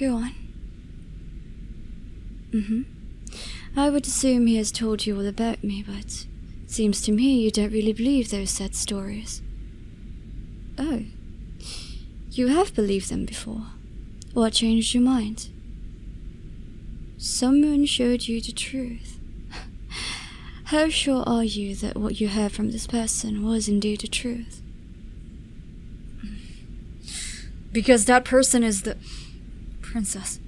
Go on. I would assume he has told you all about me, but it seems to me you don't really believe those sad stories. Oh. You have believed them before. What changed your mind? Someone showed you the truth. How sure are you that what you heard from this person was indeed the truth? Because that person is the princess.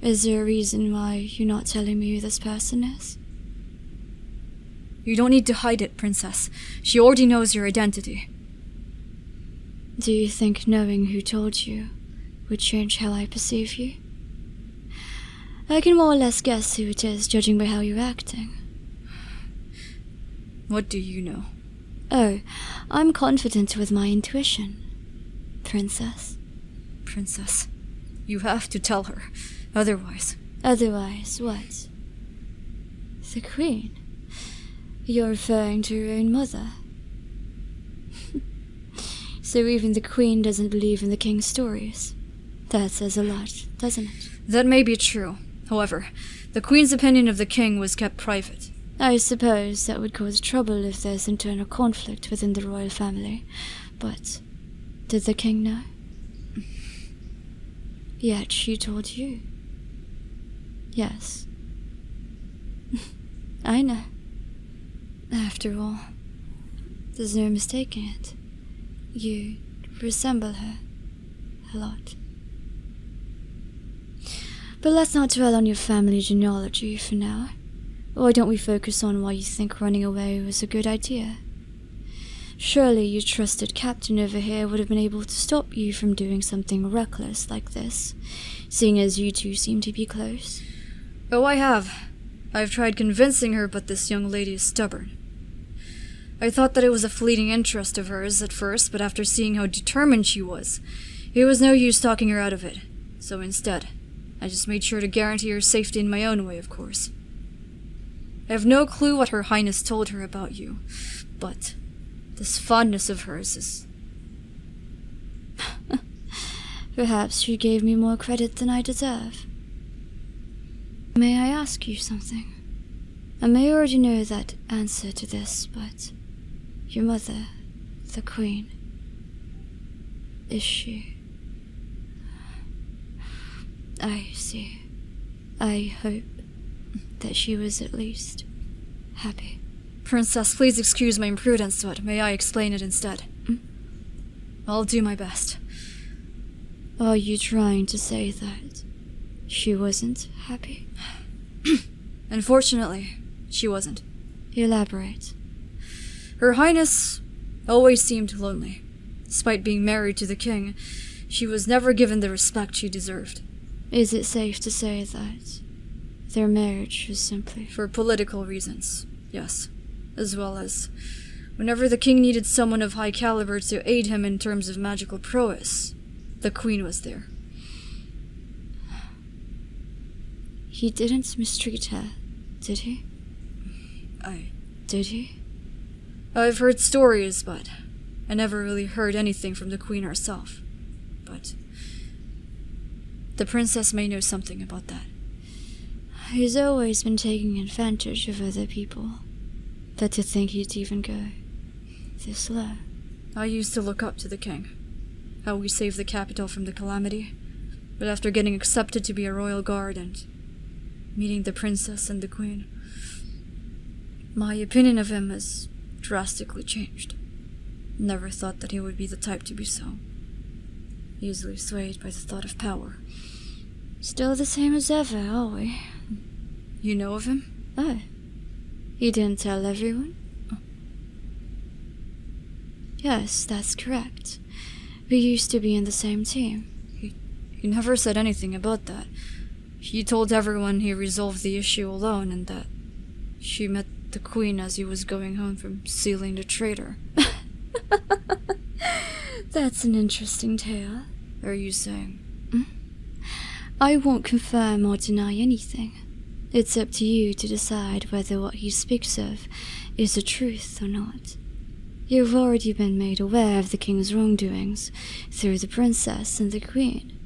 Is there a reason why you're not telling me who this person is? You don't need to hide it, princess. She already knows your identity. Do you think knowing who told you would change how I perceive you? I can more or less guess who it is, judging by how you're acting. What do you know? Oh, I'm confident with my intuition, princess. Princess, you have to tell her. Otherwise... Otherwise, what? The Queen? You're referring to your own mother? So even the Queen doesn't believe in the King's stories. That says a lot, doesn't it? That may be true. However, the Queen's opinion of the King was kept private. I suppose that would cause trouble if there's internal conflict within the royal family. But did the King know? Yet she told you. Yes. I know. After all, there's no mistaking it. You resemble her a lot. But let's not dwell on your family genealogy for now. Why don't we focus on why you think running away was a good idea? Surely your trusted captain over here would have been able to stop you from doing something reckless like this, seeing as you two seem to be close. Oh, I have. I've tried convincing her, but this young lady is stubborn. I thought that it was a fleeting interest of hers at first, but after seeing how determined she was, it was no use talking her out of it. So instead, I just made sure to guarantee her safety in my own way, of course. I have no clue what Her Highness told her about you, but this fondness of hers is... Perhaps she gave me more credit than I deserve. May I ask you something? I may already know that answer to this, but your mother, the Queen, is she? I see. I hope that she was at least happy. Princess, please excuse my imprudence, but may I explain it instead? I'll do my best. Are you trying to say that she wasn't happy? Unfortunately, she wasn't. Elaborate. Her Highness always seemed lonely. Despite being married to the King, she was never given the respect she deserved. Is it safe to say that their marriage was simply... For political reasons, yes. As well as, whenever the King needed someone of high caliber to aid him in terms of magical prowess, the Queen was there. He didn't mistreat her, did he? Did he? I've heard stories, but I never really heard anything from the Queen herself. But the Princess may know something about that. He's always been taking advantage of other people. But to think he'd even go this low. I used to look up to the King. How we saved the capital from the calamity. But after getting accepted to be a royal guard and meeting the Princess and the Queen, my opinion of him has drastically changed. Never thought that he would be the type to be so easily swayed by the thought of power. Still the same as ever, are we? You know of him? Oh. You didn't tell everyone? Oh. Yes, that's correct. We used to be in the same team. He never said anything about that. He told everyone he resolved the issue alone and that she met the Queen as he was going home from sealing the traitor. That's an interesting tale. Are you saying? I won't confirm or deny anything. It's up to you to decide whether what he speaks of is the truth or not. You've already been made aware of the King's wrongdoings through the Princess and the Queen.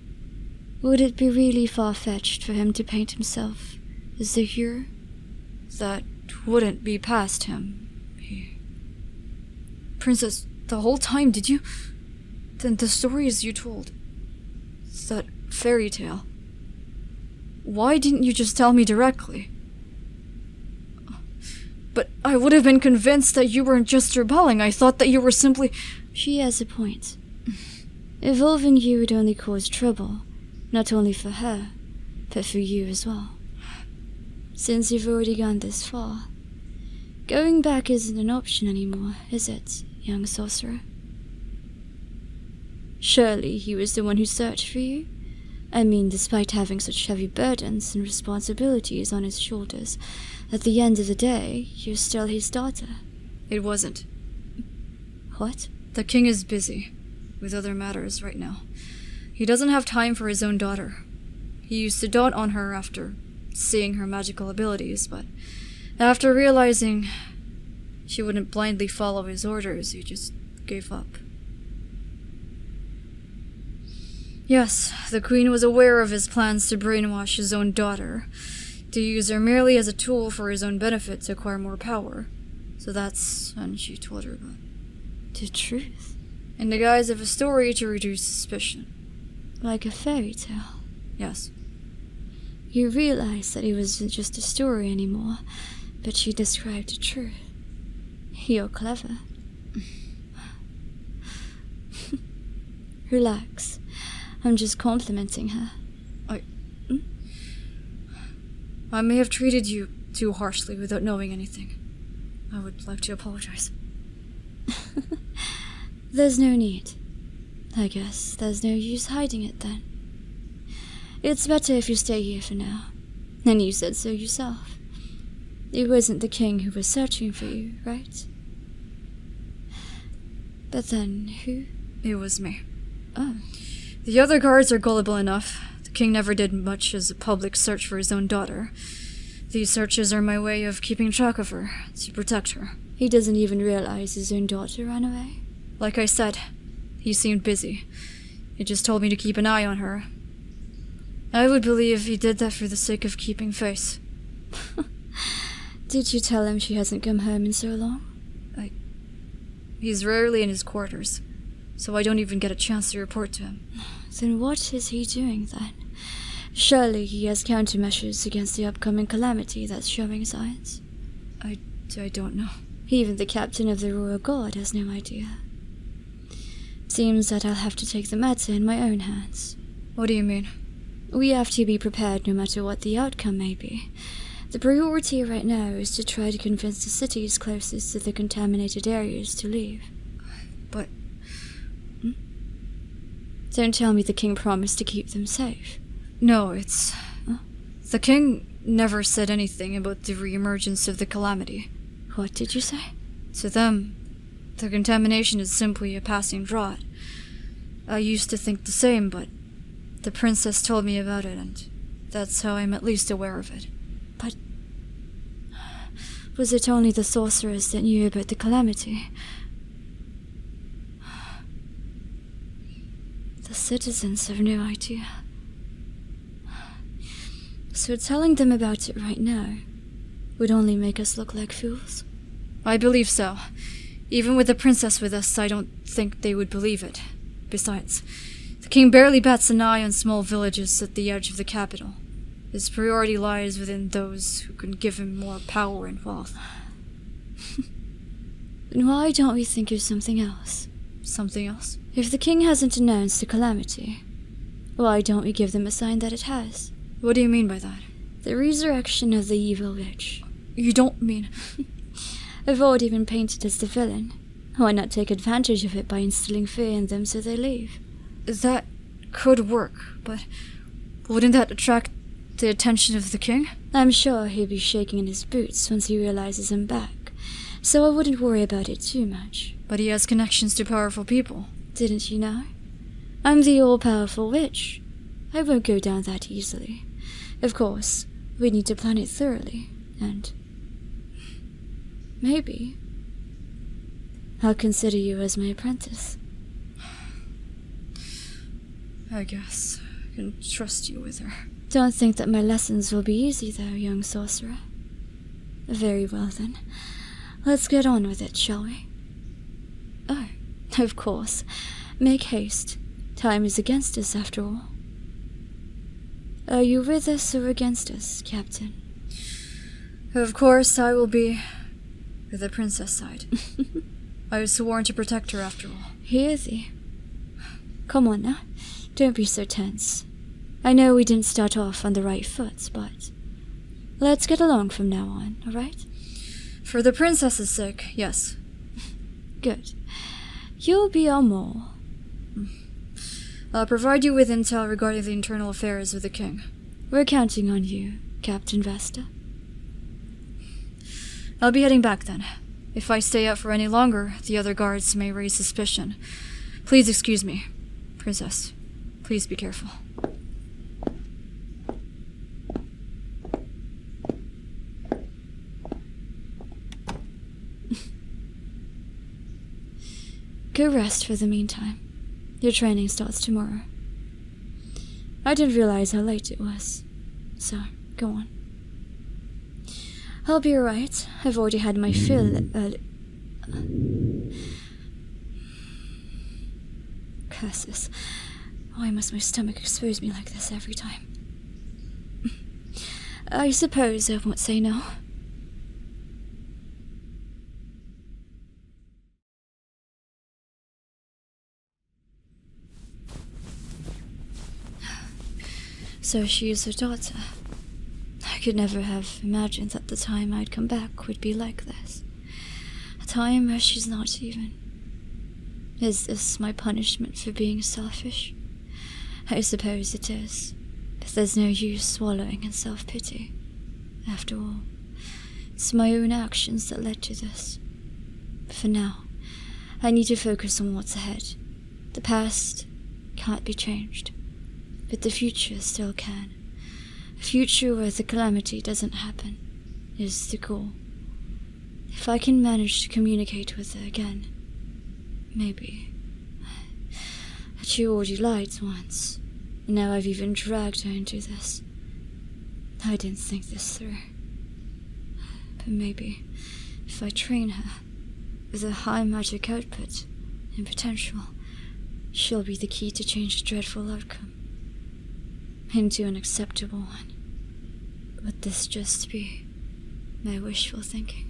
Would it be really far-fetched for him to paint himself as the hero? That wouldn't be past him. Princess, the whole time, did you... Then the stories you told... That fairy tale... Why didn't you just tell me directly? But I would have been convinced that you weren't just rebelling. I thought that you were simply... She has a point. Evolving you would only cause trouble, not only for her, but for you as well. Since you've already gone this far, going back isn't an option anymore, is it, young sorcerer? Surely he was the one who searched for you? I mean, despite having such heavy burdens and responsibilities on his shoulders, at the end of the day, you're still his daughter. It wasn't. What? The king is busy with other matters right now. He doesn't have time for his own daughter. He used to dote on her after seeing her magical abilities, but after realizing she wouldn't blindly follow his orders, he just gave up. Yes, the queen was aware of his plans to brainwash his own daughter, to use her merely as a tool for his own benefit to acquire more power. So that's when she told her about the truth. In the guise of a story to reduce suspicion. Like a fairy tale? Yes. You realized that it wasn't just a story anymore, but she described the truth. You're clever. Relax. I'm just complimenting her. I may have treated you too harshly without knowing anything. I would like to apologize. There's no need. I guess there's no use hiding it then. It's better if you stay here for now. And you said so yourself. It wasn't the king who was searching for you, right? But then, who? It was me. Oh. The other guards are gullible enough. The king never did much as a public search for his own daughter. These searches are my way of keeping track of her, to protect her. He doesn't even realize his own daughter ran away? Like I said, he seemed busy. He just told me to keep an eye on her. I would believe he did that for the sake of keeping face. Did you tell him she hasn't come home in so long? He's rarely in his quarters, so I don't even get a chance to report to him. Then what is he doing then? Surely he has countermeasures against the upcoming calamity that's showing signs. I don't know. Even the captain of the Royal Guard has no idea. Seems that I'll have to take the matter in my own hands. What do you mean? We have to be prepared no matter what the outcome may be. The priority right now is to try to convince the cities closest to the contaminated areas to leave. But... Don't tell me the king promised to keep them safe. No, it's... Huh? The king never said anything about the reemergence of the calamity. What did you say? To them, the contamination is simply a passing draught. I used to think the same, but the princess told me about it, and that's how I'm at least aware of it. But... was it only the sorcerers that knew about the calamity? The citizens have no idea. So telling them about it right now would only make us look like fools? I believe so. Even with the princess with us, I don't think they would believe it. Besides, the king barely bats an eye on small villages at the edge of the capital. His priority lies within those who can give him more power and wealth. Then why don't we think of something else? Something else? If the king hasn't announced the calamity, why don't we give them a sign that it has? What do you mean by that? The resurrection of the evil witch. You don't mean... I've already been painted as the villain. Why not take advantage of it by instilling fear in them so they leave? That could work, but wouldn't that attract the attention of the king? I'm sure he'll be shaking in his boots once he realizes I'm back, so I wouldn't worry about it too much. But he has connections to powerful people. Didn't you know? I'm the all-powerful witch. I won't go down that easily. Of course, we need to plan it thoroughly, and... maybe I'll consider you as my apprentice. I guess. can trust you with her. Don't think that my lessons will be easy, though, young sorcerer. Very well, then. Let's get on with it, shall we? Oh, of course. Make haste. Time is against us, after all. Are you with us or against us, Captain? Of course, I will be with the princess side. I was sworn to protect her, after all. Hear thee. Come on now. Don't be so tense. I know we didn't start off on the right foot, but let's get along from now on, alright? For the princess's sake, yes. Good. You'll be our mole. I'll provide you with intel regarding the internal affairs of the king. We're counting on you, Captain Vesta. I'll be heading back then. If I stay out for any longer, the other guards may raise suspicion. Please excuse me, Princess. Please be careful. Go rest for the meantime. Your training starts tomorrow. I didn't realize how late it was, so go on. I'll be alright. I've already had my fill Curses. Why must my stomach expose me like this every time? I suppose I won't say no. So she is her daughter. I could never have imagined that the time I'd come back would be like this. A time where she's not even. Is this my punishment for being selfish? I suppose it is, but there's no use swallowing in self-pity. After all, it's my own actions that led to this. For now, I need to focus on what's ahead. The past can't be changed, but the future still can. A future where the calamity doesn't happen is the goal. If I can manage to communicate with her again, maybe. But she already lied once, and now I've even dragged her into this. I didn't think this through. But maybe, if I train her, with a high magic output and potential, she'll be the key to change a dreadful outcome into an acceptable one. Would this just be my wishful thinking?